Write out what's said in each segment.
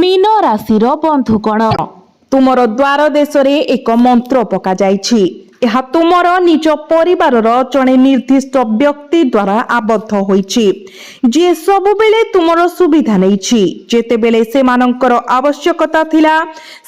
Mean राशि बंधुगण तुमर द्वार देश रे एक मंत्र पका जाइछि। यह तुमर निज परिवार जड़े निर्दिष्ट व्यक्ति द्वारा आबद्ध होइछि जे सब बेले तुमर सुविधा नैछि। जेतेबेले सेमानंकर आवश्यकता थिला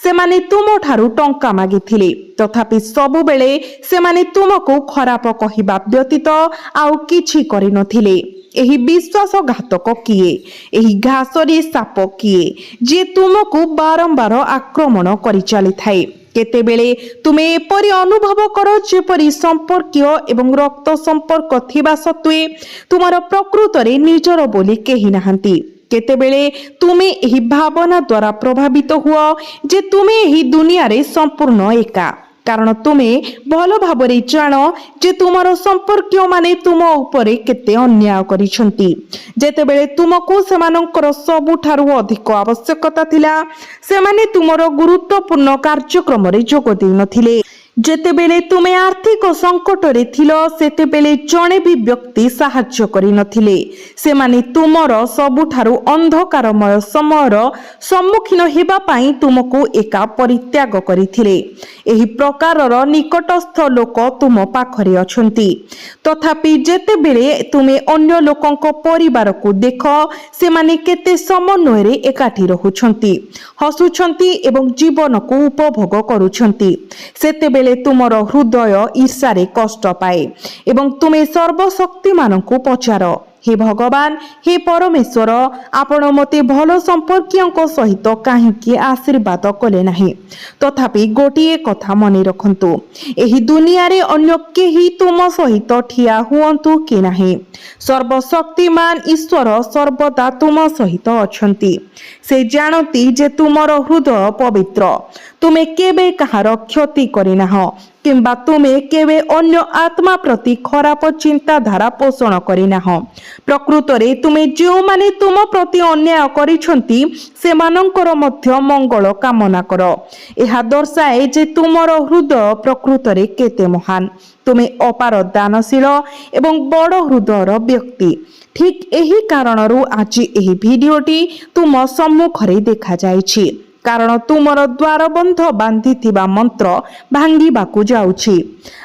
सेमाने तुम ठारू टंका मागिथिले तथापि सब बेले सेमाने तुमको खराब कहिबा व्यतीत आउ किछि करि नथिले। एही विश्वासघातक किए, एही घासरी साप किए जे तुमको बारंबार आक्रमण करि चली थाए। केतेबेले तुमे एपरि अनुभव करो जेपरि संपर्कीय एवं रक्त संपर्क थिबा सत्वे तुमर प्रकृतरे निजर बोली केही नाहंती। केतेबेले तुमे एही भावना द्वारा प्रभावित हुआ जे तुमे एही दुनिया रे संपूर्ण एका, कारण तुमे भल भाबरे जान जे तुमर संपर्कीय माने तुम उपरे केते अन्याय करिसंती। जेतेबेले तुमको सेमानंकर सबुठारु अधिक आवश्यकता थिला सेमाने तुमर गुरुत्वपूर्ण कार्यक्रम रे जोग देइ नथिले। जेतेबेले तुमे आर्थिक संकट रे थिलो सेतेबेले जणे भी व्यक्ति साहाय्य करि नथिले। सेमाने तुमर सबुठारु अंधकारमय समयर सम्मुखीन हेबा पई तुमको एका परित्याग करिथिले। एही प्रकारर निकटस्थ लोक तुम पाखरे अछंती तथापि जेतेबेले तुमे अन्य लोकंक परिवार को देख सेमाने केते समन्वय रे एकाठी रहुछंती, हसुछंती एवं जीवन को उपभोग करूछंती सेतेबेले तुमर हृदय ईर्षारे कष्ट पाए एवं तुमे सर्वशक्तिमान को पचार, हे भगवान, हे परमेश्वर, आपण मते भल संपर्कीय सहित कहीं आशीर्वाद कले नहीं। तथापि गोटे कथा मने रखंतु, एही दुनिया रे अन्य केही तुम सहित ठिया हुअंतु कि नहीं। सर्वशक्तिमान ईश्वर सर्वदा तुम सहित अछंती। से जानती जे तुमर हृदय पवित्र, तुमे केबे कहार क्षति करिनाह किंबा तुमे केबे अन्य आत्मा प्रति खराब चिंताधारा पोषण करिनाह। प्रकृत रे तुमे जो माने तुम प्रति अन्याय करिसंती सेमानंकर मध्य मंगल कामना कर। एहा दर्शाए जे तुमर हृदय प्रकृत रे केते महान। तुमे अपार दानशील एवं बड़ हृदयर व्यक्ति। ठीक एही कारणरू आज एही भिडियोटी तुम सम्मुखरे देखा जाइछि, कारण तुमर द्वारबंध बांधिथिबा मंत्र भांगिबाकू जाउछि।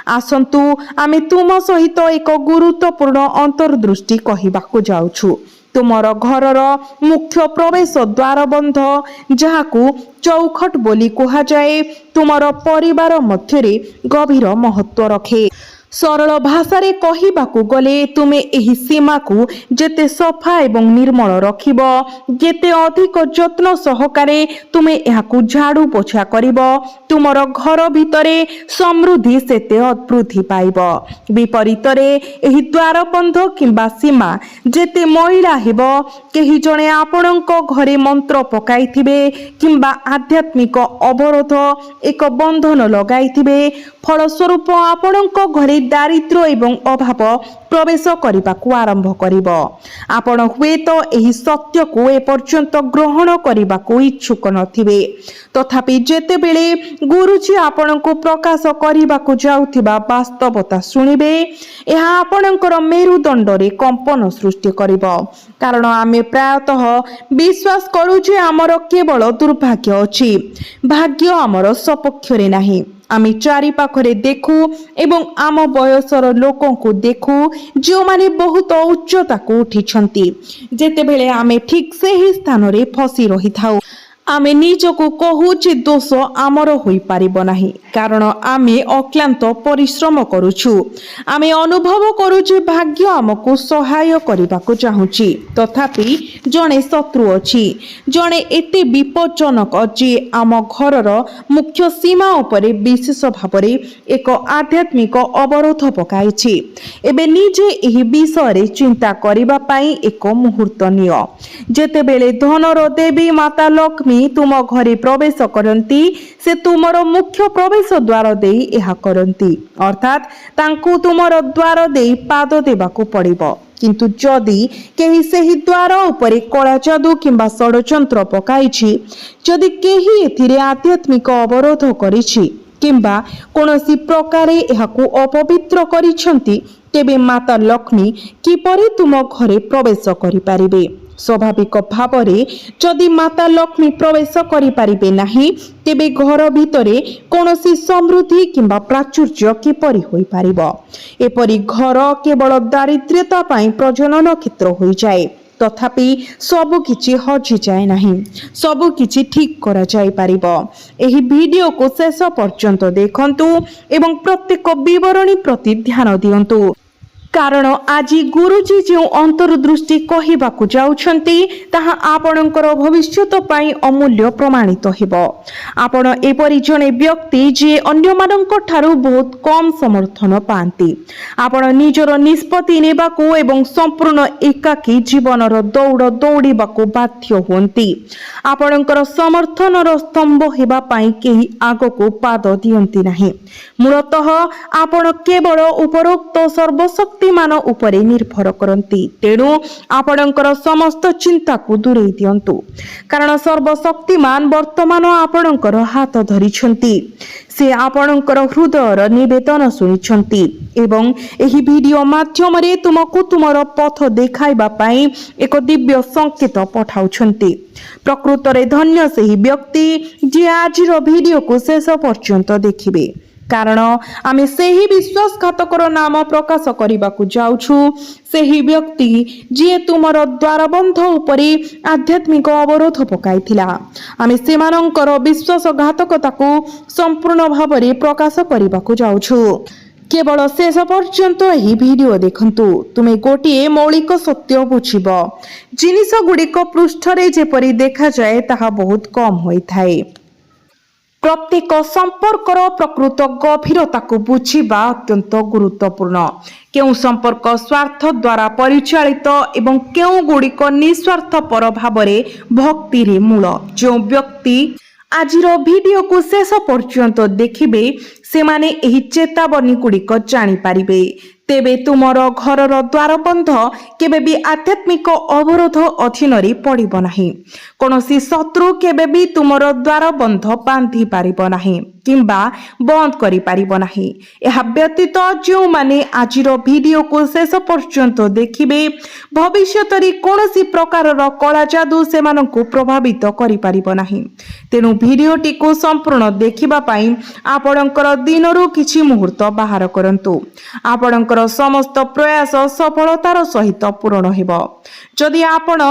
आसंतु आमे तुम सहित एक गुरुत्वपूर्ण अंतर्दृष्टि कहिबाकू जाउछु। तुमर घरर मुख्य प्रवेश द्वारबंध जहाकू चौखट बोली कुहा जाए तुमर परिवार मध्यरे गभीर महत्व रखे। सरल भाषा रे कहिबाकू गले तुमे एही सीमा को जेते सफा एवं निर्मल रखिब, जेते अधिक जत्न सहकारे तुमे एहाकू झाड़ू पोछा करिब, तुमर घर भितरे समृद्धि सेते अद्भुति पाइब। विपरीत रे एही द्वारबंध किंबा सीमा जेते मैला हेबो, केही जणे आपणक घरे मंत्र पकाइथिबे किंबा आध्यात्मिक अवरोध एक बंधन लगाइथिबे, फलस्वरूप आपणक घरे दारिद्र्य एवं अभाव प्रवेश करने आरंभ करिब। आपण हुए तो एही सत्य को एपर्यंत ग्रहण करने को इच्छुक नथिबे, तथापि जेतेबेले गुरुजी आपण को प्रकाश करने को जाउथिबा वास्तवता सुनिबे एहा आपणकर मेरुदंड रे कंपन सृष्टि करिब। कारण आमे प्रायतः विश्वास करू जे आमर केवल दुर्भाग्य अछि, भाग्य आमर सपक्ष रे नाही। आमे चारि पाखरे देखू एवं आम बयसर लोकों को देखू जो माने बहुत उच्चता को उठिछंती। जेतेबेले आमे ठीक से ही स्थान रे फसी रही थाउ आमे निजको कहू जे दोष आमर होई पारिबो नाही, कारण आमे अक्लांत परिश्रम करूछु। आमे अनुभव करू जे भाग्य आमको सहाय करिबाको चाहुची, तथापि जणे शत्रु अछि, जणे एते विपज्जनक जे आम घरर मुख्य सीमा उपरे विशेष भावरे एक आध्यात्मिक अवरोध पकाइछि। एबे निजे एही विषय रे चिंता करिबा पई एक मुहूर्त नियो। जेतेबेले धनर देवी माता लक्ष्मी तुम घरे प्रवेश करती से तुमर मुख्य प्रवेश द्वार दे यह करती, अर्थात तांकु तुमर द्वार दे पाद देबाकू पड़िबो। किंतु जदि केही सेही द्वार उपरे कला जादू किंबा षडयंत्र पकाइछि, जदि केही एथिरे आध्यात्मिक अवरोध करिछि किंबा कोनोसी प्रकारे एहाकू अपवित्र करिछंती, तेबे माता लक्ष्मी किपरि तुम घरे प्रवेश करि पारिबे। स्वाभाविक भाव जदि माता लक्ष्मी प्रवेश करिपारिबे नाही तेबे घर भितरे कौनसी समृद्धि किंबा प्राचुर्य किपरि होई पारिबो। एपरि घर केवल दारिद्र्यता पाई प्रजनन क्षेत्र होई जाए तथापि सबु किछि हजि जाए नाही, सबु किछि ठीक करा जाय पारिबो। एही वीडियो को शेष पर्यंत देखंतु एवं प्रत्येक विवरणी प्रति ध्यान दियंतु कारण आज गुरुजी जो अंतर्दृष्टि कहवाकू जाउछंती ताहा आपणकर भविष्यत पाई अमूल्य प्रमाणित हेबो। आपण एपरि जने व्यक्ति जे अन्य मानक ठारू बहुत कम समर्थन पांती। आपण निजर निष्पत्ति नेबाकू एवं संपूर्ण एकाकी जीवनर दौड़ दौड़ीबाकू बाध्य होंती। आपणकर समर्थनर स्तंभ हेबा पाई केही आगकू पाद दियंती नाही। मूलतः आपण केवल उपरोक्त सर्वशक्ति मान उपरे निर्भर करती। तेणु आपणकर समस्त चिंता को दूरेई दियंतु कारण सर्वशक्तिमान वर्तमान आपणकर हाथ धरिछंती। से आपणकर हृदयर निवेदन सुनिछंती एवं एही वीडियो माध्यम रे तुमको तुमर पथ देखाइबा पाई एक दिव्य संकेत पठाउछंती। प्रकृत रे धन्य सेही व्यक्ति जे आजिर वीडियो को शेष पर्यंत देखिबे कारण आमे सेही विश्वासघातकर नाम प्रकाश करबाकू जाउछु। सेही व्यक्ति जे तुमर द्वारबंध उपरे आध्यात्मिक अवरोध पकाइथिला। आमे सेमानंकर विश्वासघातकता को संपूर्ण भाव रे प्रकाश करबाकू जाउछु। केवल शेष पर्यंत एही वीडियो देखंतु तुमे गोटिए मौलिक सत्य बुझिब। जिनिस गुड़िक पृष्ठ रे जेपरि देखा जाए ताहा बहुत कम होई थाए। प्रत्येक संपर्कर प्रकृत गभीरता को बुझिबा अत्यंत गुरुत्वपूर्ण। केउ संपर्क स्वार्थ द्वारा परिचालित एवं केउ गुड़िक निस्वार्थ पर भावरे भक्ति रे मूल। जो व्यक्ति आजिर वीडियो को शेष पर्यंत देखिबे सेमाने एही चेतावनी गुड़िक जानी पारिबे। तेबे तुमर घरर द्वारबंध केबे भी आध्यात्मिक अवरोध अधीन रे पड़िबो नाही। कोनोसी शत्रु केबे भी तुमर द्वारबंध बांधी पारिबो नाही किंबा बंद करि पारिबो नाही। एहा व्यतीत जो माने आजिर वीडियो को शेष पर्यंत देखिबे भविष्यत रे कोनोसी प्रकारर कला जादू सेमानंकु प्रभावित करि पारिबो नाही। तेनु वीडियोटी को संपूर्ण देखिबा पई आपणकर दिनरु किछि मुहूर्त बाहर करंतु। आपणकर समस्त प्रयास सफलतार सहित पूर्ण हेबो। जदि आपण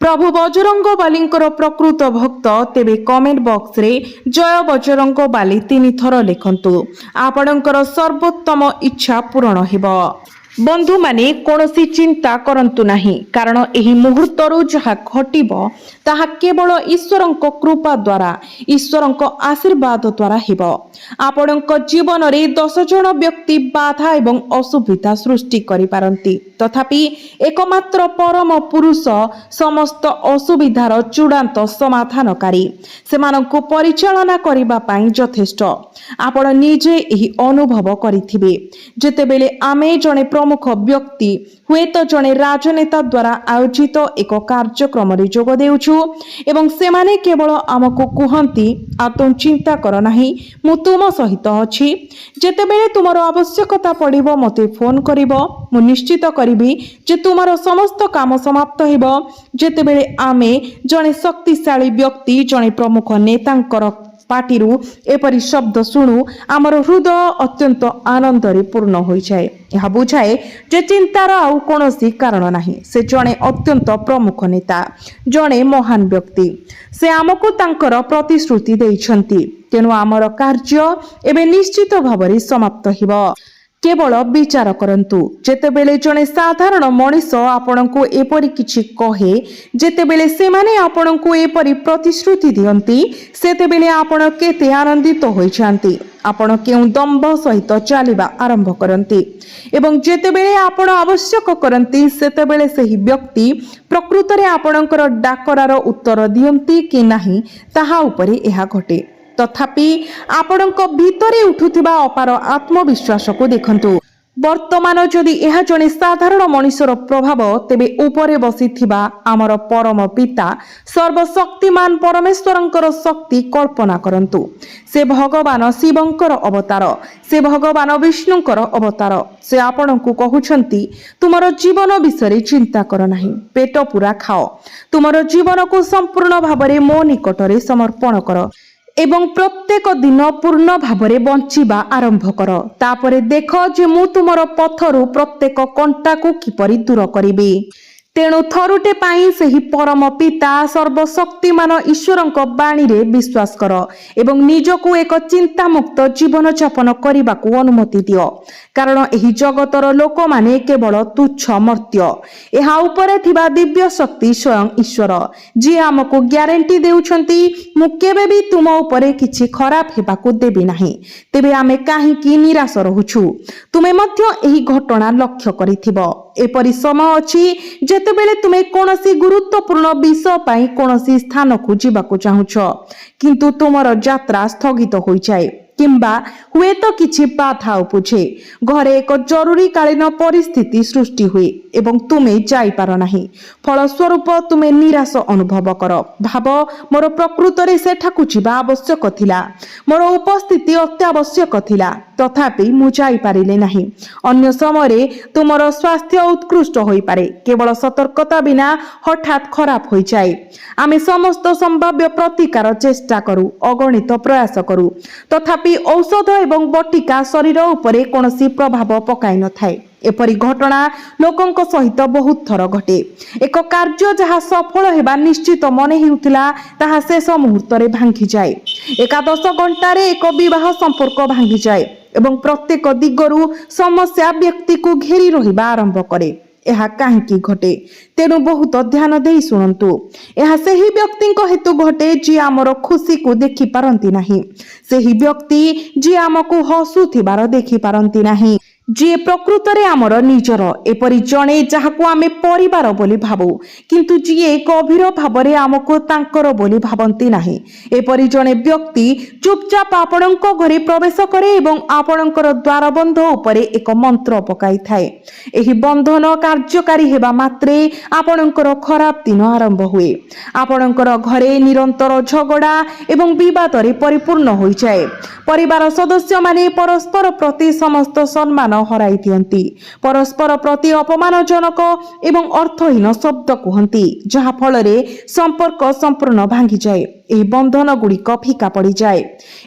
प्रभु बजरंग बालींकर प्रकृत भक्त तेबे कमेंट बॉक्स रे जय बजरंग बाली 3 थर लिखंतु। आपणकर सर्वोत्तम इच्छा पूर्ण हेबो। बंधु माने कोनोसी चिंता करंतु नाही कारण एही मुहूर्तरु जहा घटिबो ताहा केवल ईश्वरंक कृपा द्वारा ईश्वरंक आशीर्वाद द्वारा हेबो। आपणक जीवन रे 10 जन व्यक्ति बाधा एवं असुविधा सृष्टि करि पारंती तथापि एकमात्र परम पुरुष समस्त असुविधार चूड़ांत समाधानकारी सेमानंकु परिचालना करिबा पई यथेष्ट। आपण निजे एही अनुभव करिथिबे जेतेबेले आमे जणे प्रमुख व्यक्ति हुए तो जने राजनेता द्वारा आयोजित एक कार्यक्रम रे जोग देउछु एवं सेमाने केवल आमको कुहंती आतम चिंता कर नाही मु तुम सहित अछि। जेतेबेले तुमर आवश्यकता पड़िबो मते फोन करिबो मु निश्चित करिबी जे तुमर समस्त काम समाप्त हेबो। जेतेबेले आमे जने शक्तिशाली व्यक्ति जने प्रमुख नेतांकर पाटिरू एपरी शब्द शुणु आमर हृदय अत्यंत आनंद रे पूर्ण होई जाए। यह बुझाए जे चिंतार आउ कोनोसी कारण नाही। से जणे अत्यंत प्रमुख नेता जणे महान व्यक्ति से आमको तांकर प्रतिश्रुति देइछंती। तेनु आमर कार्य एबे निश्चित भाବରେ समाप्त हेबो। केवल विचार करंतु जेतेबेले जणे साधारण मनीष आपणको एपरी किछि कहे जेतेबेले से माने आपणको एपरी प्रतिश्रुति दियंती सेतेबेले आपण केते आनंदित होई जांती। आपण केउ दंभ सहित चलिबा आरंभ करंती एवं जेतेबेले आपण आवश्यक करंती सेतेबेले सही व्यक्ति प्रकृत रे आपणकर डाकरार उत्तर दियंती कि नाही ताहा उपरे एहा घटे। तथापि आपणक भितरे उठुथिबा अपार आत्मविश्वास को देखंतु। ବର୍ତ୍ତମାନ ଯଦି ଏହା ଜଣେ ସାଧାରଣ ମଣିଷର ପ୍ରଭାବ, ତେବେ ଉପରେ ବସିଥିବା ଆମର ପରମ ପିତା ସର୍ବଶକ୍ତିମାନ ପରମେଶ୍ୱରଙ୍କର ଶକ୍ତି କଳ୍ପନା କରନ୍ତୁ। ସେ ଭଗବାନ ଶିବଙ୍କର ଅବତାର, ସେ ଭଗବାନ ବିଷ୍ଣୁଙ୍କର ଅବତାର। ସେ ଆପଣଙ୍କୁ କହୁଛନ୍ତି, ତୁମର ଜୀବନ ବିଷୟରେ ଚିନ୍ତା କର ନାହିଁ, ପେଟ ପୂରା ଖାଅ, ତୁମର ଜୀବନକୁ ସମ୍ପୂର୍ଣ୍ଣ ଭାବରେ ମୋ ନିକଟରେ ସମର୍ପଣ କର ଏବଂ ପ୍ରତ୍ୟେକ ଦିନ ପୂର୍ଣ୍ଣ ଭାବରେ ବଞ୍ଚିବା ଆରମ୍ଭ କର। ତାପରେ ଦେଖ ଯେ ମୁଁ ତୁମର ପଥରୁ ପ୍ରତ୍ୟେକ କଣ୍ଟାକୁ କିପରି ଦୂର କରିବି। ତେଣୁ ଥରୁଟେ ପାଇଁ ସେହି ପରମ ପିତା ସର୍ବଶକ୍ତିମାନ ଈଶ୍ୱରଙ୍କ ବାଣୀରେ ବିଶ୍ୱାସ କର ଏବଂ ନିଜକୁ ଏକ ଚିନ୍ତାମୁକ୍ତ ଜୀବନଯାପନ କରିବାକୁ ଅନୁମତି ଦିଅ, କାରଣ ଏହି ଜଗତର ଲୋକମାନେ କେବଳ ତୁଚ୍ଛ ମର୍ତ୍ତ୍ୟ। ଏହା ଉପରେ ଥିବା ଦିବ୍ୟ ଶକ୍ତି ସ୍ୱୟଂ ଈଶ୍ୱର, ଯିଏ ଆମକୁ ଗ୍ୟାରେଣ୍ଟି ଦେଉଛନ୍ତି, ମୁଁ କେବେ ବି ତୁମ ଉପରେ କିଛି ଖରାପ ହେବାକୁ ଦେବି ନାହିଁ। ତେବେ ଆମେ କାହିଁକି ନିରାଶ ରହୁଛୁ? ତୁମେ ମଧ୍ୟ ଏହି ଘଟଣା ଲକ୍ଷ୍ୟ କରିଥିବ। ଏପରି ସମୟ ଅଛି ଯେତେବେଳେ ତୁମେ କୌଣସି ଗୁରୁତ୍ୱପୂର୍ଣ୍ଣ ବିଷୟ ପାଇଁ କୌଣସି ସ୍ଥାନକୁ ଯିବାକୁ ଚାହୁଁଛ, କିନ୍ତୁ ତୁମର ଯାତ୍ରା ସ୍ଥଗିତ ହୋଇଯାଏ କିମ୍ବା ହୁଏତ କିଛି ବାଧା ଉପୁଜେ। ଘରେ ଏକ ଜରୁରୀକାଳୀନ ପରିସ୍ଥିତି ସୃଷ୍ଟି ହୁଏ ଏବଂ ତୁମେ ଯାଇପାର ନାହିଁ। ଫଳସ୍ୱରୂପ ତୁମେ ନିରାଶ ଅନୁଭବ କର। ଭାବ, ମୋର ପ୍ରକୃତରେ ସେଠାକୁ ଯିବା ଆବଶ୍ୟକ ଥିଲା, ମୋର ଉପସ୍ଥିତି ଅତ୍ୟାବଶ୍ୟକ ଥିଲା, ତଥାପି ମୁଁ ଯାଇପାରିଲି ନାହିଁ। ଅନ୍ୟ ସମୟରେ ତୁମର ସ୍ୱାସ୍ଥ୍ୟ ଉତ୍କୃଷ୍ଟ ହୋଇପାରେ, କେବଳ ସତର୍କତା ବିନା ହଠାତ୍ ଖରାପ ହୋଇଯାଏ। ଆମେ ସମସ୍ତ ସମ୍ଭାବ୍ୟ ପ୍ରତିକାର ଚେଷ୍ଟା କରୁ, ଅଗଣିତ ପ୍ରୟାସ କରୁ, ତଥାପି ଔଷଧ ଏବଂ ବଟିକା ଶରୀର ଉପରେ କୌଣସି ପ୍ରଭାବ ପକାଇନଥାଏ। ଏପରି ଘଟଣା ଲୋକଙ୍କ ସହିତ ବହୁତ ଥର ଘଟେ। ଏକ କାର୍ଯ୍ୟ ଯାହା ସଫଳ ହେବା ନିଶ୍ଚିତ ମନେ ହେଉଥିଲା, ତାହା ଶେଷ ମୁହୂର୍ତ୍ତରେ ଭାଙ୍ଗିଯାଏ। ଏକାଦଶ ଘଣ୍ଟାରେ ଏକ ବିବାହ ସମ୍ପର୍କ ଭାଙ୍ଗିଯାଏ ଏବଂ ପ୍ରତ୍ୟେକ ଦିଗରୁ ସମସ୍ୟା ବ୍ୟକ୍ତିକୁ ଘେରି ରହିବା ଆରମ୍ଭ କରେ। ଏହା କାହିଁକି ଘଟେ? ତେଣୁ ବହୁତ ଧ୍ୟାନ ଦେଇ ଶୁଣନ୍ତୁ। ଏହା ସେହି ବ୍ୟକ୍ତିଙ୍କ ହେତୁ ଘଟେ ଯିଏ ଆମର ଖୁସିକୁ ଦେଖିପାରନ୍ତି ନାହିଁ, ସେହି ବ୍ୟକ୍ତି ଯିଏ ଆମକୁ ହସୁଥିବାର ଦେଖିପାରନ୍ତି ନାହିଁ, ଯିଏ ପ୍ରକୃତରେ ଆମର ନିଜର, ଏପରି ଜଣେ ଯାହାକୁ ଆମେ ପରିବାର ବୋଲି ଭାବୁ, କିନ୍ତୁ ଯିଏ ଗଭୀର ଭାବରେ ଆମକୁ ତାଙ୍କର ବୋଲି ଭାବନ୍ତି ନାହିଁ। ଏପରି ଜଣେ ବ୍ୟକ୍ତି ଚୁପଚାପ ଆପଣଙ୍କ ଘରେ ପ୍ରବେଶ କରେ ଏବଂ ଆପଣଙ୍କର ଦ୍ୱାରବନ୍ଧ ଉପରେ ଏକ ମନ୍ତ୍ର ପକାଇଥାଏ। ଏହି ବନ୍ଧନ କାର୍ଯ୍ୟକାରୀ ହେବା ମାତ୍ରେ ଆପଣଙ୍କର ଖରାପ ଦିନ ଆରମ୍ଭ ହୁଏ। ଆପଣଙ୍କର ଘରେ ନିରନ୍ତର ଝଗଡ଼ା ଏବଂ ବିବାଦରେ ପରିପୂର୍ଣ୍ଣ ହୋଇଯାଏ। ପରିବାର ସଦସ୍ୟମାନେ ପରସ୍ପର ପ୍ରତି ସମସ୍ତ ସମ୍ମାନ ହରାଇ ଦିଅନ୍ତି, ପରସ୍ପର ପ୍ରତି ଅପମାନଜନକ ଏବଂ ଅର୍ଥହୀନ ଶବ୍ଦ କୁହନ୍ତି, ଯାହା ଫଳରେ ସମ୍ପର୍କ ସମ୍ପୂର୍ଣ୍ଣ ଭାଙ୍ଗିଯାଏ। ଏହି ବନ୍ଧନ ଗୁଡ଼ିକ ଫିକା ପଡ଼ିଯାଏ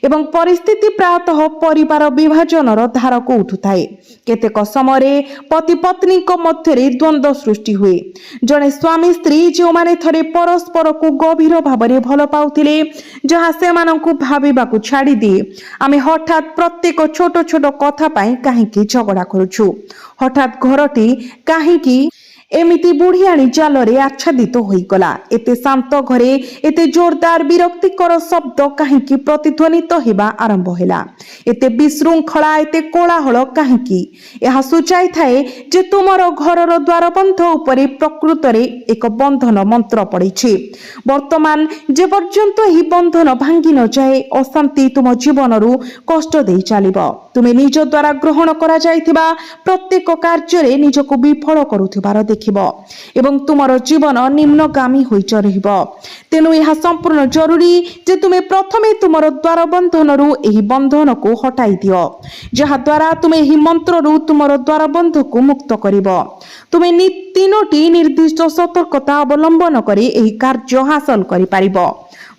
ଏବଂ ପରିସ୍ଥିତି ପ୍ରାୟତଃ ପରିବାର ବିଭାଜନର ଧାରକୁ ଉଠୁଥାଏ। କେତେକ ସମୟରେ ପତି ପତ୍ନୀଙ୍କ ମଧ୍ୟରେ ଦ୍ୱନ୍ଦ୍ୱ ସୃଷ୍ଟି ହୁଏ। ଜଣେ ସ୍ୱାମୀ ସ୍ତ୍ରୀ ଯେଉଁମାନେ ଥରେ ପରସ୍ପରକୁ ଗଭୀର ଭାବରେ ଭଲ ପାଉଥିଲେ, ଯାହା ସେମାନଙ୍କୁ ଭାବିବାକୁ ଛାଡ଼ିଦିଏ, ଆମେ ହଠାତ୍ ପ୍ରତ୍ୟେକ ଛୋଟ ଛୋଟ କଥା ପାଇଁ କାହିଁକି ଝଗଡ଼ା କରୁଛୁ? ହଠାତ୍ ଘରଟି କାହିଁକି ଏମିତି ବୁଢ଼ିଆଣୀ ଜାଲରେ ଆଚ୍ଛାଦିତ ହୋଇଗଲା? ଏତେ ଶାନ୍ତ ଘରେ ଏତେ ଜୋରଦାର ବିରକ୍ତିକର ଶବ୍ଦ କାହିଁକି ପ୍ରତିଧ୍ୱନିତ ହେବା ଆରମ୍ଭ ହେଲା? ଏତେ ବିଶୃଙ୍ଖଳା, ଏତେ କୋଳାହଳ କାହିଁକି? ଏହା ସୂଚାଇଥାଏ ଯେ ତୁମର ଘରର ଦ୍ୱାରବନ୍ଧ ଉପରେ ପ୍ରକୃତରେ ଏକ ବନ୍ଧନ ମନ୍ତ୍ର ପଡ଼ିଛି। ବର୍ତ୍ତମାନ ଯେପର୍ଯ୍ୟନ୍ତ ଏହି ବନ୍ଧନ ଭାଙ୍ଗି ନଯାଏ, ଅଶାନ୍ତି ତୁମ ଜୀବନରୁ କଷ୍ଟ ଦେଇ ଚାଲିବ। ତୁମେ ନିଜ ଦ୍ୱାରା ଗ୍ରହଣ କରାଯାଇଥିବା ପ୍ରତ୍ୟେକ କାର୍ଯ୍ୟରେ ନିଜକୁ ବିଫଳ କରୁଥିବାର ଦେଖିବ ଏବଂ ତୁମର ଜୀବନ ନିମ୍ନଗାମୀ ହୋଇ ରହିବ। ତେଣୁ ଏହା ସମ୍ପୂର୍ଣ୍ଣ ଜରୁରୀ ଯେ ତୁମେ ପ୍ରଥମେ ତୁମର ଦ୍ୱାରବନ୍ଧନରୁ ଏହି ବନ୍ଧନକୁ ହଟାଇ ଦିଅ, ଯାହାଦ୍ୱାରା ତୁମେ ଏହି ମନ୍ତ୍ରରୁ ତୁମର ଦ୍ୱାରବନ୍ଧକୁ ମୁକ୍ତ କରିବ। ତୁମେ ତିନୋଟି ନିର୍ଦ୍ଦିଷ୍ଟ ସତର୍କତା ଅବଲମ୍ବନ କରି ଏହି କାର୍ଯ୍ୟ ହାସଲ କରିପାରିବ।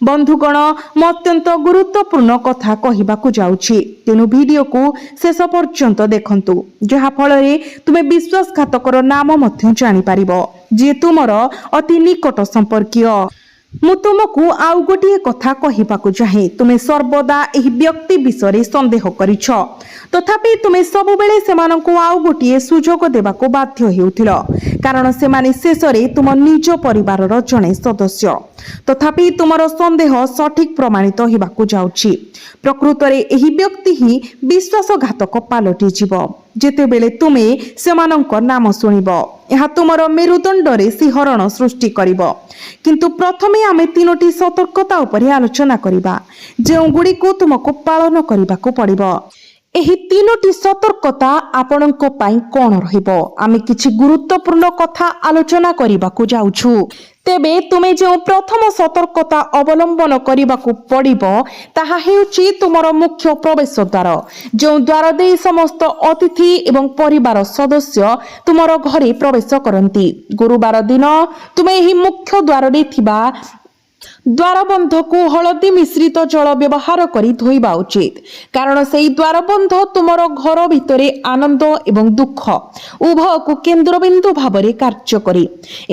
ବନ୍ଧୁଗଣ, ମୁଁ ଅତ୍ୟନ୍ତ ଗୁରୁତ୍ୱପୂର୍ଣ୍ଣ କଥା କହିବାକୁ ଯାଉଛି, ତେଣୁ ଭିଡ଼ିଓକୁ ଶେଷ ପର୍ଯ୍ୟନ୍ତ ଦେଖନ୍ତୁ, ଯାହାଫଳରେ ତୁମେ ବିଶ୍ୱାସଘାତକର ନାମ ମଧ୍ୟ ଜାଣିପାରିବ, ଯିଏ ତୁମର ଅତି ନିକଟ ସମ୍ପର୍କୀୟ। ମୁଁ ତୁମକୁ ଆଉ ଗୋଟିଏ କଥା କହିବାକୁ ଚାହେଁ। ତୁମେ ସର୍ବଦା ଏହି ବ୍ୟକ୍ତି ବିଷୟରେ ସନ୍ଦେହ କରିଛ, ତଥାପି ତୁମେ ସବୁବେଳେ ସେମାନଙ୍କୁ ଆଉ ଗୋଟିଏ ସୁଯୋଗ ଦେବାକୁ ବାଧ୍ୟ ହେଉଥିଲ, କାରଣ ସେମାନେ ଶେଷରେ ତୁମ ନିଜ ପରିବାରର ଜଣେ ସଦସ୍ୟ। ତଥାପି ତୁମର ସନ୍ଦେହ ସଠିକ ପ୍ରମାଣିତ ହେବାକୁ ଯାଉଛି। ପ୍ରକୃତରେ ଏହି ବ୍ୟକ୍ତି ହିଁ ବିଶ୍ୱାସଘାତକ ପାଲଟିଯିବ ଯେତେବେଳେ ତୁମେ ସେମାନଙ୍କ ନାମ ଶୁଣିବ। ଏହା ତୁମର ମେରୁଦଣ୍ଡରେ ଶିହରଣ ସୃଷ୍ଟି କରିବ। କିନ୍ତୁ ପ୍ରଥମେ ଆମେ ତିନୋଟି ସତର୍କତା ଉପରେ ଆଲୋଚନା କରିବା, ଯେଉଁଗୁଡ଼ିକୁ ତୁମକୁ ପାଳନ କରିବାକୁ ପଡ଼ିବ। ଏହି ତିନୋଟି ସତର୍କତା ଆପଣଙ୍କ ପାଇଁ କ'ଣ ରହିବ? ଆମେ କିଛି ଗୁରୁତ୍ୱପୂର୍ଣ୍ଣ କଥା ଆଲୋଚନା କରିବାକୁ ଯାଉଛୁ। ତେବେ ତୁମେ ଯେଉଁ ପ୍ରଥମ ସତର୍କତା ଅବଲମ୍ବନ କରିବାକୁ ପଡ଼ିବ ତାହା ହେଉଛି ତୁମର ମୁଖ୍ୟ ପ୍ରବେଶ ଦ୍ୱାର, ଯେଉଁ ଦ୍ୱାର ଦେଇ ସମସ୍ତ ଅତିଥି ଏବଂ ପରିବାର ସଦସ୍ୟ ତୁମର ଘରେ ପ୍ରବେଶ କରନ୍ତି। ଗୁରୁବାର ଦିନ ତୁମେ ଏହି ମୁଖ୍ୟ ଦ୍ୱାରରେ ଥିବା ଦ୍ୱାରବନ୍ଧକୁ ହଳଦୀ ମିଶ୍ରିତ ଜଳ ବ୍ୟବହାର କରି ଧୋଇବା ଉଚିତ, କାରଣ ସେହି ଦ୍ୱାରବନ୍ଧ ତୁମର ଘର ଭିତରେ ଆନନ୍ଦ ଏବଂ ଦୁଃଖ ଉଭୟକୁ କେନ୍ଦ୍ରବିନ୍ଦୁ ଭାବରେ କାର୍ଯ୍ୟ କରେ।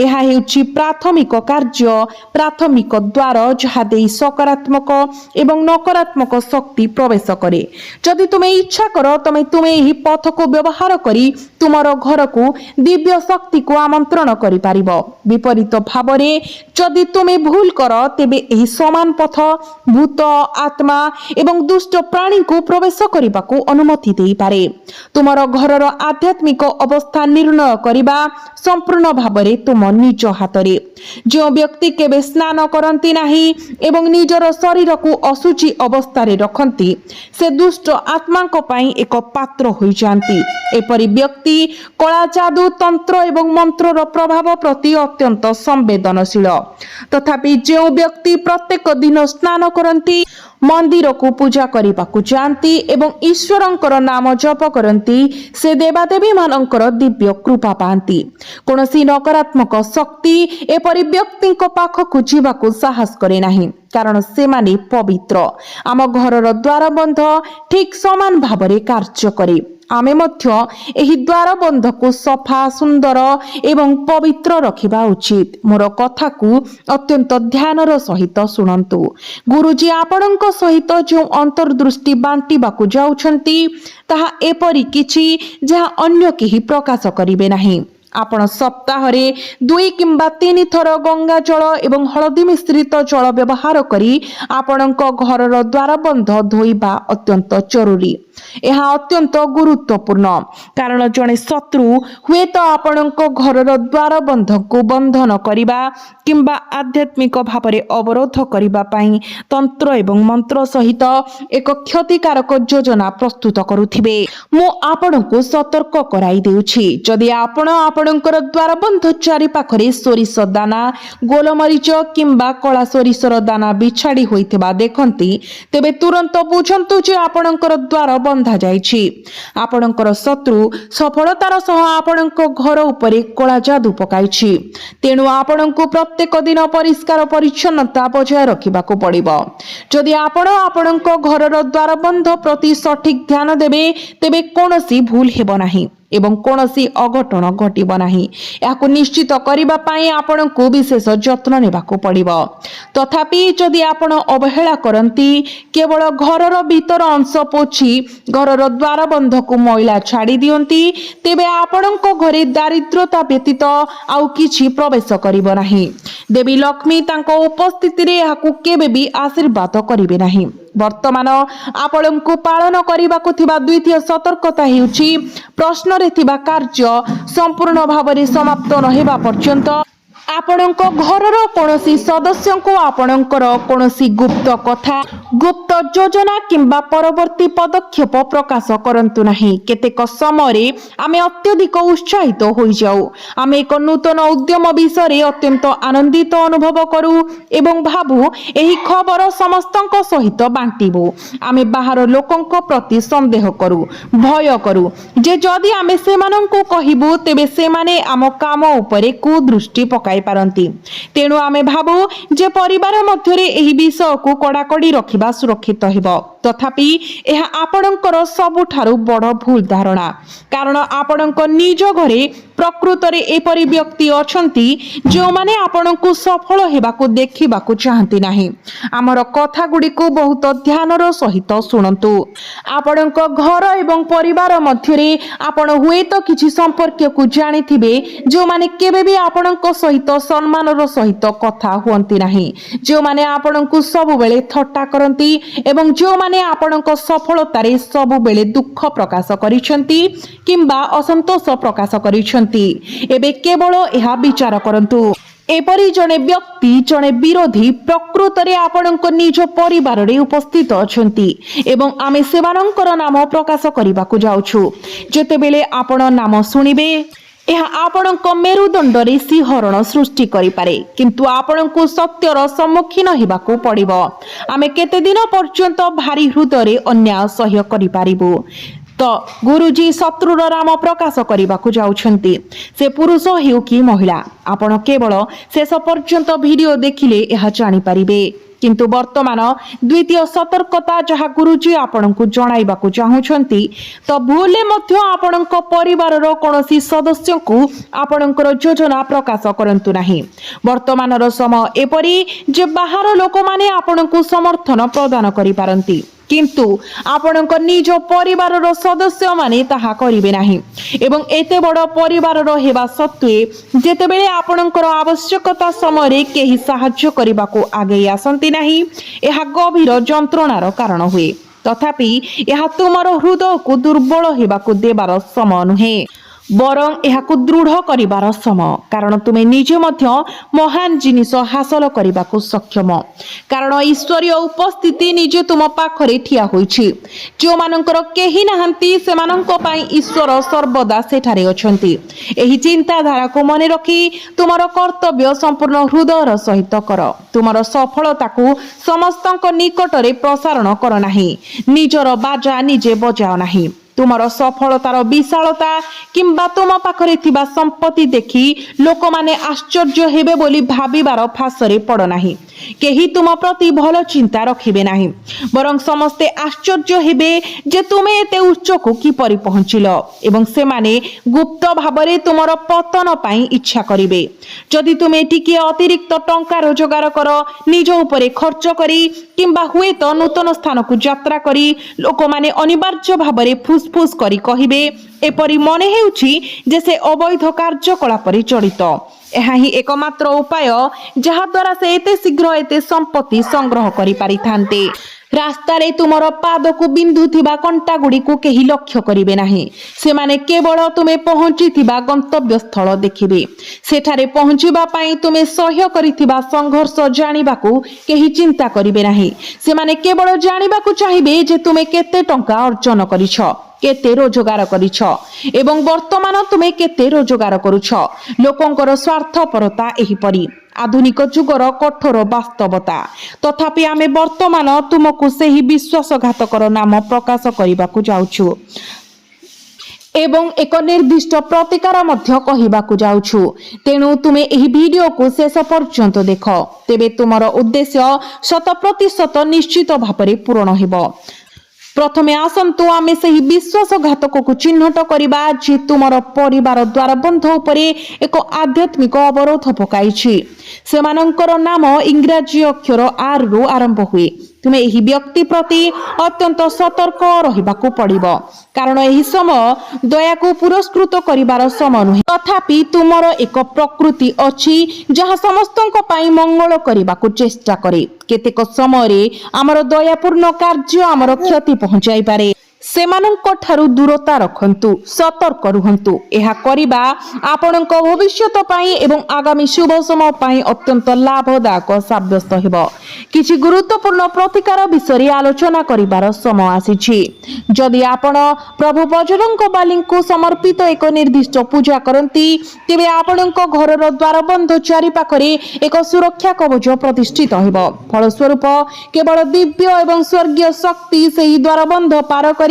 ଏହା ହେଉଛି ପ୍ରାଥମିକ କାର୍ଯ୍ୟ, ପ୍ରାଥମିକ ଦ୍ୱାର ଯାହା ଦେଇ ସକାରାତ୍ମକ ଏବଂ ନକାରାତ୍ମକ ଶକ୍ତି ପ୍ରବେଶ କରେ। ଯଦି ତୁମେ ଇଚ୍ଛା କର ତୁମେ ଏହି ପଥକୁ ବ୍ୟବହାର କରି ତୁମର ଘରକୁ ଦିବ୍ୟ ଶକ୍ତିକୁ ଆମନ୍ତ୍ରଣ କରିପାରିବ। ବିପରୀତ ଭାବରେ ଯଦି ତୁମେ ଭୁଲ କର ତେବେ ଏହି ସମାନ ପଥ ଭୂତ, ଆତ୍ମା ଏବଂ ଦୁଷ୍ଟ ପ୍ରାଣୀଙ୍କୁ ପ୍ରବେଶ କରିବାକୁ ଅନୁମତି ଦେଇପାରେ। ତୁମର ଘରର ଆଧ୍ୟାତ୍ମିକ ଅବସ୍ଥା ନିର୍ଣ୍ଣୟ କରିବା ସମ୍ପୂର୍ଣ୍ଣ ଭାବରେ ତୁମ ନିଜ ହାତରେ। ଯେଉଁ ବ୍ୟକ୍ତି କେବେ ସ୍ନାନ କରନ୍ତି ନାହିଁ ଏବଂ ନିଜର ଶରୀରକୁ ଅଶୁଚି ଅବସ୍ଥାରେ ରଖନ୍ତି ସେ ଦୁଷ୍ଟ ଆତ୍ମାଙ୍କ ପାଇଁ ଏକ ପାତ୍ର ହୋଇଯାଆନ୍ତି। ଏପରି ବ୍ୟକ୍ତି କଳା, ଯାଦୁ, ତନ୍ତ୍ର ଏବଂ ମନ୍ତ୍ରର ପ୍ରଭାବ ପ୍ରତି ଅତ୍ୟନ୍ତ ସମ୍ବେଦନଶୀଳ। ତଥାପି ଯେଉଁ ବ୍ୟକ୍ତି ପ୍ରତ୍ୟେକ ଦିନ ସ୍ନାନ କରନ୍ତି, ମନ୍ଦିରକୁ ପୂଜା କରିବାକୁ ଯାଆନ୍ତି ଏବଂ ଈଶ୍ୱରଙ୍କର ନାମ ଜପ କରନ୍ତି ସେ ଦେବାଦେବୀ ମାନଙ୍କର ଦିବ୍ୟ କୃପା ପାଆନ୍ତି। କୌଣସି ନକାରାତ୍ମକ ଶକ୍ତି ଏପରି ବ୍ୟକ୍ତିଙ୍କ ପାଖକୁ ଯିବାକୁ ସାହସ କରେ ନାହିଁ, କାରଣ ସେମାନେ ପବିତ୍ର। ଆମ ଘରର ଦ୍ୱାରବନ୍ଧ ଠିକ୍ ସମାନ ଭାବରେ କାର୍ଯ୍ୟ କରେ। ଆମେ ମଧ୍ୟ ଏହି ଦ୍ୱାରବନ୍ଧକୁ ସଫା, ସୁନ୍ଦର ଏବଂ ପବିତ୍ର ରଖିବା ଉଚିତ। ମୋର କଥାକୁ ଅତ୍ୟନ୍ତ ଧ୍ୟାନର ସହିତ ଶୁଣନ୍ତୁ। ଗୁରୁଜୀ ଆପଣଙ୍କ ସହିତ ଯେଉଁ ଅନ୍ତର୍ଦୃଷ୍ଟି ବାଣ୍ଟିବାକୁ ଯାଉଛନ୍ତି ତାହା ଏପରି କିଛି ଯାହା ଅନ୍ୟ କେହି ପ୍ରକାଶ କରିବେ ନାହିଁ। ଆପଣ ସପ୍ତାହରେ 2 କିମ୍ବା 3 ଥର ଗଙ୍ଗା ଜଳ ଏବଂ ହଳଦୀ ମିଶ୍ରିତ ଜଳ ବ୍ୟବହାର କରି ଆପଣଙ୍କ ଘରର ଦ୍ୱାରବନ୍ଧ ଧୋଇବା ଅତ୍ୟନ୍ତ ଜରୁରୀ। ଏହା ଅତ୍ୟନ୍ତ ଗୁରୁତ୍ୱପୂର୍ଣ୍ଣ କାରଣ ଜଣେ ଶତ୍ରୁ ହୁଏତ ଆପଣଙ୍କ ଘରର ଦ୍ୱାରବନ୍ଧକୁ ବନ୍ଧନ କରିବା କିମ୍ବା ଆଧ୍ୟାତ୍ମିକ ଭାବରେ ଅବରୋଧ କରିବା ପାଇଁ ତନ୍ତ୍ର ଏବଂ ମନ୍ତ୍ର ସହିତ ଏକ କ୍ଷତିକାରକ ଯୋଜନା ପ୍ରସ୍ତୁତ କରୁଥିବେ। ମୁଁ ଆପଣଙ୍କୁ ସତର୍କ କରାଇ ଦେଉଛି, ଯଦି ଆପଣ ଆପଣଙ୍କର ଦ୍ୱାରବନ୍ଧ ଚାରିପାଖରେ ସୋରିଷ ଦାନା, ଗୋଲମରିଚ କିମ୍ବା କଳା ସୋରିଷର ଦାନା ବିଛାଡ଼ି ହୋଇଥିବା ଦେଖନ୍ତି ତେବେ ତୁରନ୍ତ ବୁଝନ୍ତୁ ଯେ ଆପଣଙ୍କର ଦ୍ୱାର ବନ୍ଧା ଯାଇଛି। ଆପଣଙ୍କର ଶତ୍ରୁ ସଫଳତାର ସହ ଆପଣଙ୍କ ଘର ଉପରେ କଳା ଯାଦୁ ପକାଇଛି। ତେଣୁ ଆପଣଙ୍କୁ ପ୍ରତ୍ୟେକ ଦିନ ପରିଷ୍କାର ପରିଚ୍ଛନ୍ନତା ବଜାୟ ରଖିବାକୁ ପଡ଼ିବ। ଯଦି ଆପଣ ଆପଣଙ୍କ ଘରର ଦ୍ୱାରବନ୍ଧ ପ୍ରତି ସଠିକ୍ ଧ୍ୟାନ ଦେବେ ତେବେ କୌଣସି ଭୁଲ ହେବ ନାହିଁ ଏବଂ କୌଣସି ଅଘଟଣ ଘଟିବ ନାହିଁ। ଏହାକୁ ନିଶ୍ଚିତ କରିବା ପାଇଁ ଆପଣଙ୍କୁ ବିଶେଷ ଯତ୍ନ ନେବାକୁ ପଡ଼ିବ। ତଥାପି ଯଦି ଆପଣ ଅବହେଳା କରନ୍ତି, କେବଳ ଘରର ଭିତର ଅଂଶ ପୋଛି ଘରର ଦ୍ୱାରବନ୍ଧକୁ ମଇଳା ଛାଡ଼ି ଦିଅନ୍ତି ତେବେ ଆପଣଙ୍କ ଘରେ ଦାରିଦ୍ର୍ୟତା ବ୍ୟତୀତ ଆଉ କିଛି ପ୍ରବେଶ କରିବ ନାହିଁ। ଦେବୀ ଲକ୍ଷ୍ମୀ ତାଙ୍କ ଉପସ୍ଥିତିରେ ଏହାକୁ କେବେ ବି ଆଶୀର୍ବାଦ କରିବେ ନାହିଁ। ବର୍ତ୍ତମାନ ଆପଣଙ୍କୁ ପାଳନ କରିବାକୁ ଥିବା ଦ୍ୱିତୀୟ ସତର୍କତା ହେଉଛି ପ୍ରଶ୍ନରେ ଥିବା କାର୍ଯ୍ୟ ସମ୍ପୂର୍ଣ୍ଣ ଭାବରେ ସମାପ୍ତ ନ ହେବା ପର୍ଯ୍ୟନ୍ତ ଆପଣଙ୍କ ଘରର କୌଣସି ସଦସ୍ୟଙ୍କୁ ଆପଣଙ୍କର କୌଣସି ଗୁପ୍ତ କଥା, ଗୁପ୍ତ ଯୋଜନା କିମ୍ବା ପରବର୍ତ୍ତୀ ପଦକ୍ଷେପ ପ୍ରକାଶ କରନ୍ତୁ ନାହିଁ। କେତେକ ସମୟରେ ଆମେ ଅତ୍ୟଧିକ ଉତ୍ସାହିତ ହୋଇଯାଉ। ଆମେ ଏକ ନୂତନ ଉଦ୍ୟମ ବିଷୟରେ ଅତ୍ୟନ୍ତ ଆନନ୍ଦିତ ଅନୁଭବ କରୁ ଏବଂ ଭାବୁ ଏହି ଖବର ସମସ୍ତଙ୍କ ସହିତ ବାଣ୍ଟିବୁ। ଆମେ ବାହାର ଲୋକଙ୍କ ପ୍ରତି ସନ୍ଦେହ କରୁ, ଭୟ କରୁ ଯେ ଯଦି ଆମେ ସେମାନଙ୍କୁ କହିବୁ ତେବେ ସେମାନେ ଆମ କାମ ଉପରେ କୁଦୃଷ୍ଟି ପକାଇ ପାରନ୍ତି। ତେଣୁ ଆମେ ଭାବୁ ଯେ ପରିବାର ମଧ୍ୟରେ ଏହି ବିଷୟକୁ କଡ଼ାକଡ଼ି ରଖିବା ସୁରକ୍ଷିତ ହେବ। ତଥାପି ଏହା ଆପଣଙ୍କର ସବୁଠାରୁ ବଡ଼ ଭୁଲ ଧାରଣା, କାରଣ ଆପଣଙ୍କ ନିଜ ଘରେ ପ୍ରକୃତରେ ଏପରି ବ୍ୟକ୍ତି ଅଛନ୍ତି ଯେଉଁମାନେ ଆପଣଙ୍କୁ ସଫଳ ହେବାକୁ ଦେଖିବାକୁ ଚାହାନ୍ତି ନାହିଁ। ଆମର କଥାଗୁଡ଼ିକୁ ବହୁତ ଧ୍ୟାନର ସହିତ ଶୁଣନ୍ତୁ। ଆପଣଙ୍କ ଘର ଏବଂ ପରିବାର ମଧ୍ୟରେ ଆପଣ ହୁଏତ କିଛି ସମ୍ପର୍କକୁ ଜାଣିଥିବେ ଯେଉଁମାନେ କେବେ ବି ଆପଣଙ୍କ ସହିତ ସମ୍ମାନର ସହିତ କଥା ହୁଅନ୍ତି ନାହିଁ, ଯେଉଁମାନେ ଆପଣଙ୍କୁ ସବୁବେଳେ ଥଟ୍ଟା କରନ୍ତି ଏବଂ ଯେଉଁମାନେ ଆପଣଙ୍କ ସଫଳତାରେ ସବୁବେଳେ ଦୁଃଖ ପ୍ରକାଶ କରିଛନ୍ତି କିମ୍ବା ଅସନ୍ତୋଷ ପ୍ରକାଶ କରିଛନ୍ତି। ଏବେ କେବଳ ଏହା ବିଚାର କରନ୍ତୁ। एपरी जड़े व्यक्ति जड़े विरोधी प्रकृत रे आपणक निज परिवार रे उपस्थित अछंती एवं आमे सेवानंकर नाम प्रकाश करने को जाउछु। जेतेबेले आपण नाम सुनिबे यह आपणक मेरुदंड रे सिंहरण सृष्टि करि पारे, किंतु आपणक सत्यर सम्मुखीन हेबाकू पड़िबो। आमे केते दिन पर्यंत भारी हृदय रे अन्याय सह्य करि पारिबो। तो गुरुजी शत्रुर नाम प्रकाश करने को जाउछंती। से पुरुष हेउ कि महिला आपण केवल शेष पर्यंत वीडियो देखिले यह जानि पारिबे। किंतु वर्तमान द्वितीय सतर्कता जहाँ गुरुजी आपण को जणाइबा को चाहुछंती, तो भूले मध्य आपणक परिवारर कोनोसी सदस्य को आपणकर योजना प्रकाश करंतु नाही। वर्तमानर समय एपरी जे बाहर लोक माने आपण को समर्थन प्रदान करि पारंती, किंतु आपणक निज परिवारर सदस्य माने ताहा करिवे नाही। एवं एते बड़ परिवारर हेबा सत्वे जेतेबेले आपणकर आवश्यकता समय रे केही सहाय्य करबाको आगे आसंती नाही, एहा गभीर जंत्रणार कारण हुए। तथापि एहा तुमर हृदय को दुर्बल हेबाको देबार समय नुहे, बरं एहाकु दृढ़ करिबार समय। कारण तुमे निजे मध्य महान जिनिस हासिल करबाकू सक्षम, कारण ईश्वरीय उपस्थिति निजे तुम पाखरे ठिया होइछि। जो मानकर केही नाहंती सेमानंक पई ईश्वर सर्वदा सेठारे अछंती। एही चिंताधारा को मने रखी तुमर कर्तव्य संपूर्ण हृदयर सहित कर। तुमर सफलता को समस्तंक निकटरे प्रसारण कर नाही, निजर बाजा निजे बजाओ नाही। तुमर सफलतार विशालता किंबा तुम पाखरे थिबा संपत्ति देखि लोक माने आश्चर्य हेबे बोली भाबिबार फासरे पड़ नाही। केही तुम प्रति भल चिंता रखिबे नाही, बरं समस्ते आश्चर्य हेबे जे तुमे एते उच्च को किपरि पहुंचिलो एवं से माने गुप्त भाबरे तुमर पतन पाई इच्छा करिवे। जदि तुमे टिके अतिरिक्त टंका रोजगार कर निज उपरे खर्च करी किंबा हुए तो नूतन स्थान को यात्रा करी लोक माने अनिवार्य भाबरे फुसफुस करी कहिबे एपरि मने हेउछि जे से अवैध कार्यकलाप जड़ित। यह ही एकमात्र उपाय जहा द्वारा से एते शीघ्र एते संपत्ति संग्रह करि पारि थान्ते। रास्तारे तुमर पाद को बिंधुथिबा कंटा गुडी को केही लक्ष्य करिवे नाही, से माने केवल तुमे पहुंचिथिबा गंतव्य स्थल देखिबे। सेठारे पहुंचिबा पई तुमे सह्य करिथिबा संघर्ष जानिबाकू केही चिंता करिवे नाही। से माने केवल जानिबाकू चाहिबे जे तुमे केते टंका अर्जन करिछ, केते रोजगार करिछ एवं वर्तमान तुमे केते रोजगार करुछ। लोकंकर स्वार्थपरता एहिपरि आधुनिक जुगर कठोर वास्तवता। तथापि आमे वर्तमान तुमको सेही विश्वासघातकर नाम प्रकाश करबाकू जाउछु एवं एक निर्दिष्ट प्रतिकार मध्य कहिबाकू जाउछु। तेणु तुमे एही वीडियो को शेष पर्यंत देख, तेबे तुमर उद्देश्य 100% निश्चित भाବରେ पूर्ण हेबो। प्रथमे आसंतु आमे सही विश्वासघातक को चिन्हट करिबा जे तुमर परिवार द्वार बंध उपरे एक आध्यात्मिक अवरोध पकाइछि। सेमानंकर नाम इंग्राजी अक्षर आर रु आरंभ हुए। तुमे एही व्यक्ति प्रति अत्यंत सतर्क रहिबाकू पड़िबो, कारण एही समय दया को पुरस्कृत करिबार समय नुहे। तथापि तुमर एक प्रकृति अछि जहा समस्तंक पई मंगल करिबाकू चेष्टा करे। केतेक समय रे हमर दयापूर्ण कार्य हमर क्षति पहुंचाई पारे। सेमानंक ठारू दूरता रखंतु, सतर्क रुहंतु। एहा करिबा आपणक भविष्यत पाई एवं आगामी शुभ समय पाई अत्यंत लाभदायक साब्यस्त हेबो। किछि गुरुत्वपूर्ण प्रतिकार विषय आलोचना करिबार समय आसीछि। जदि आपण प्रभु बजरंग बाली को समर्पित एक निर्दिष्ट पूजा करंती, तेबे आपणक घरर द्वारबंध चारि पाखरे एक सुरक्षा कवच प्रतिष्ठित हेबो। फलस्वरूप केवल दिव्य एवं स्वर्गीय शक्ति सेही द्वारबंध पार करी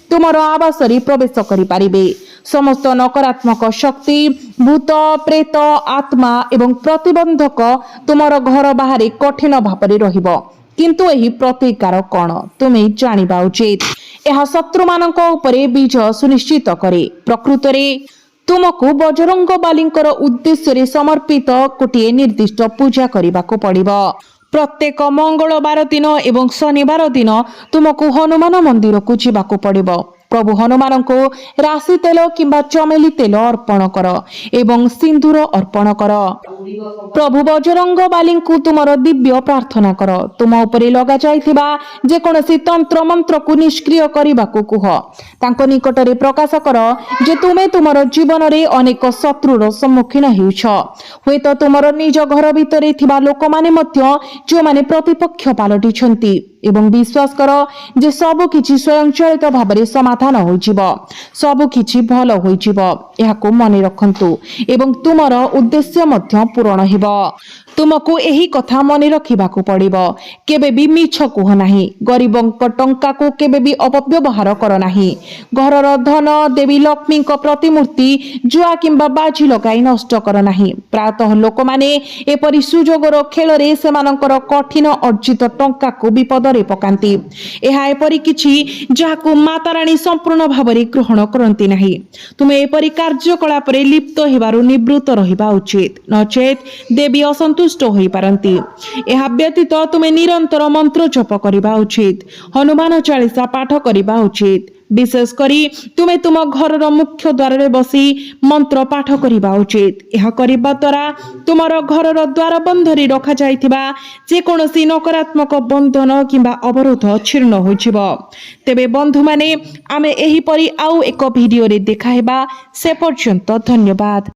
तुमर आवासरी प्रवेश करि पारिबे। समस्त नकारात्मक शक्ति, भूत, प्रेत, आत्मा एवं प्रतिबंधक तुमर घर बाहर कठिन भाବରେ रहिबो। किंतु एही प्रतिकार कोन तुमे जानिबा उचित। एहा शत्रु मानक उपरे विजय सुनिश्चित करे। प्रकृत रे तुमको बजरंग बालींकर उद्देश्य रे समर्पित कोटिए निर्दिष्ट पूजा करिबाको पड़िबो। प्रत्येक मंगलवार दिन एवं शनिवार दिन तुमको हनुमान मंदिर को जीवाको पड़िबो। प्रभु हनुमान को राशि तेल किंबा चमेली तेल अर्पण कर एवं सिंदूर अर्पण कर। प्रभु बजरंग बाली को तुमर दिव्य प्रार्थना कर। तुम उपरे लगा जाइथिबा जे कोनोसी तंत्र मंत्र को निष्क्रिय करने को कुह। तांको निकटरे प्रकाश कर जे तुमे तुमर जीवन रे अनेक शत्रुर सम्मुखीन हेउछ। हुएत तुमर निज घर भितरे थिबा लोक माने मध्य जो माने प्रतिपक्ष पालटिछंती एवं विश्वास कर जे सब किछि स्वयंचालित भाबरे समाधान होइजिब, सब किछि भल होइजिब। एहाको मने रखंतु एवं तुमर उद्देश्य मध्य पूर्ण हेबो। तुमको एही कथा मने रखिबाकू पड़िबो। केबे भी मिछ कुह नाही। गरीबंक टंका को केबे भी अपव्यवहार कर नाही। घरर धन देवी लक्ष्मी को प्रतिमूर्ति जुआ किंबा बाजी लगाई नष्ट कर नाही। प्रातः लोक माने एपरि सुजोगर खेल रे सेमानकर कठिन अर्जित टंका को विपद रे पकांती। एहा एपरि किछि जाहाकू माता रानी संपूर्ण भाबरे ग्रहण करंती नाही। तुमे एपरि कार्यकलाप रे लिप्त हेबारु निवृत्त रहिबा उचित, नचेत देवी असंतुष्ट होई पारंती। एहा व्यतीत तुमे निरंतर मंत्र जप करिबा उचित, हनुमान चालीसा पाठ करिबा उचित। विशेष करी तुमे तुम घरर मुख्य द्वार रे बसी मंत्र पाठ करिबा उचित। एहा करिबा द्वारा तुमर घरर द्वार बंधरी रखा जाइथिबा जे कोनोसी नकारात्मक बंधन किंबा अवरोध छीर्ण होइछिबो। तेबे बंधु माने आमे एही परि आउ एक भिडियो रे देखाहेबा। से पर्यंत धन्यवाद।